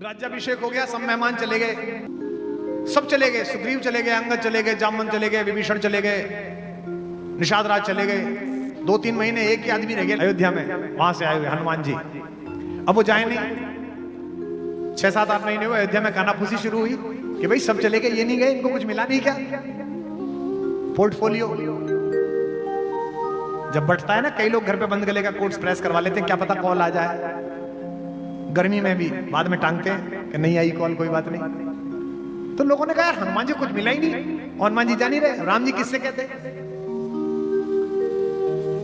राज्याभिषेक हो गया, सब मेहमान चले गए, सब चले गए, सुग्रीव चले गए, अंगद चले गए, जामन चले गए, विभीषण चले गए, निषाद राज चले गए। 2-3 महीने एक ही आदमी रह गए अयोध्या में, वहां से आए हुए हनुमान जी। अब वो जाए नहीं, 6-7-8 महीने हुए, अयोध्या में कानाफूसी शुरू हुई कि भाई सब चले गए, ये नहीं गए, इनको कुछ मिला नहीं क्या? पोर्टफोलियो जब बढ़ता है ना, कई लोग घर पे बंद गले का कोट्स प्रेस करवा लेते हैं, क्या पता कॉल आ जाए। गर्मी में भी बाद में टांगते हैं कि नहीं आई कॉल, कोई बात नहीं। तो लोगों ने कहा यार हनुमान जी कुछ मिला ही नहीं, हनुमान जी जा नहीं रहे, राम जी किससे कहते?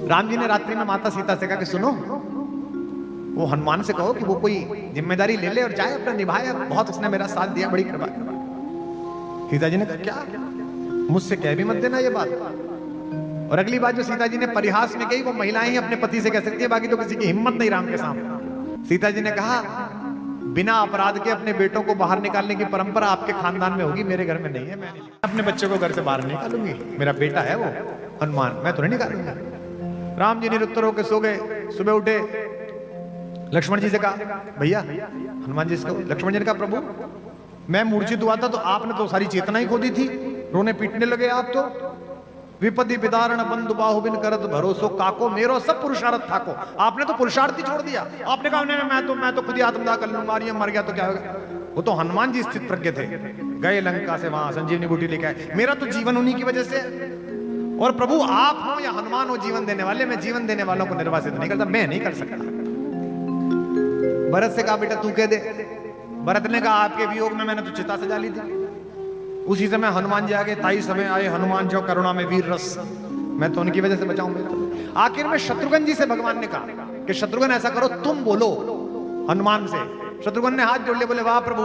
राम जी ने रात्रि में माता सीता से कहा कि सुनो, वो हनुमान से कहो कि वो कोई जिम्मेदारी ले ले और जाए, अपना निभाए, बहुत उसने मेरा साथ दिया, बड़ी कृपा। सीता जी ने कहा क्या, मुझसे कह भी मत देना ये बात। और अगली बात जो सीता जी ने परिहास में कही, वो महिलाएं ही अपने पति से कह सकती है, बाकी तो किसी की हिम्मत नहीं राम के सामने। सीता जी ने कहा बिना अपराध के अपने बेटों को बाहर निकालने की परंपरा आपके खानदान में होगी, मेरे घर में नहीं है। मैं अपने बच्चे को घर से बाहर निकालूंगी, मेरा बेटा है वो हनुमान, मैं तो नहीं निकालूंगा। राम जी निरुत्तर होकर सो गए। सुबह उठे, लक्ष्मण जी से कहा भैया, हनुमान जी से, लक्ष्मण जी ने कहा प्रभु मैं मूर्छित हुआ था तो आपने तो सारी चेतना ही खो दी थी, रोने पीटने लगे आप तो। विपत्ति विदारण बंधु बाहुबिन करत भरोसो काको, मेरो सब पुरुषार्थ था को, आपने तो पुरुषार्थ ही छोड़ दिया। आपने कहा मैं तो खुद ही आत्मदाह कर लूंगा, मर गया तो क्या होगा। वो तो हनुमान जी स्थित प्रज्ञ थे, गए लंका से वहां संजीवनी बूटी लेके आए। मेरा तो जीवन उन्हीं की वजह से। और प्रभु आप हो या हनुमान हो जीवन देने वाले, मैं जीवन देने वालों को निर्वासित नहीं करता, मैं नहीं कर सकता। भरत से कहा बेटा तू कह दे। भरत ने कहा आपके वियोग में मैंने तो चिता सजा ली थी। उसी समय हनुमान जी आगे, ताई समय आए हनुमान जो करुणा में वीर रस, मैं तो उनकी वजह से बचाऊंगा। आखिर में शत्रुघ्न जी से भगवान ने कहा कि शत्रुघ्न ऐसा करो तुम बोलो हनुमान से। शत्रुघ्न ने हाथ जोड़ ले, बोले वाह प्रभु,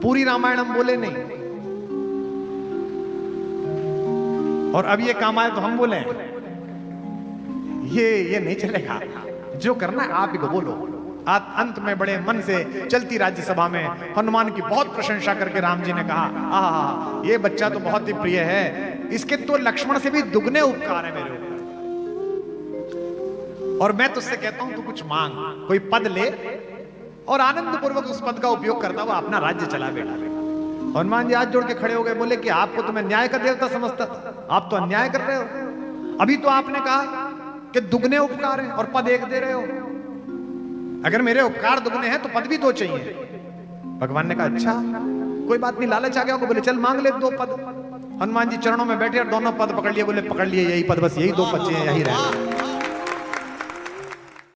पूरी रामायण हम बोले नहीं, और अब ये काम आए तो हम बोले, ये नहीं चलेगा, जो करना है आप ही को बोलो। अंत में बड़े मन से चलती राज्यसभा में हनुमान की बहुत प्रशंसा करके राम जी ने कहा आहा, ये बच्चा तो बहुत ही प्रिय है, इसके तो लक्ष्मण से भी दुगने उपकार है मेरे ऊपर, और मैं तुझसे कहता हूं तू कुछ मांग, कोई पद ले और आनंद पूर्वक उस पद का उपयोग करता हुआ अपना राज्य चला बेटा। हनुमान जी हाथ जोड़ के खड़े हो गए, बोले कि आपको तो मैं न्याय का देवता समझता था, आप तो अन्याय कर रहे हो। अभी तो आपने कहा कि दुगने उपकार है और पद एक दे रहे हो, अगर मेरे उपकार दुगने हैं तो पद भी 2 चाहिए। भगवान ने कहा अच्छा कोई बात नहीं, लालच आ गया होगा, बोले चल मांग ले 2 पद। हनुमान जी चरणों में बैठे और दोनों पद पकड़ लिए, बोले पकड़ लिए, यही पद, बस यही 2 बच्चे हैं, यही रहे।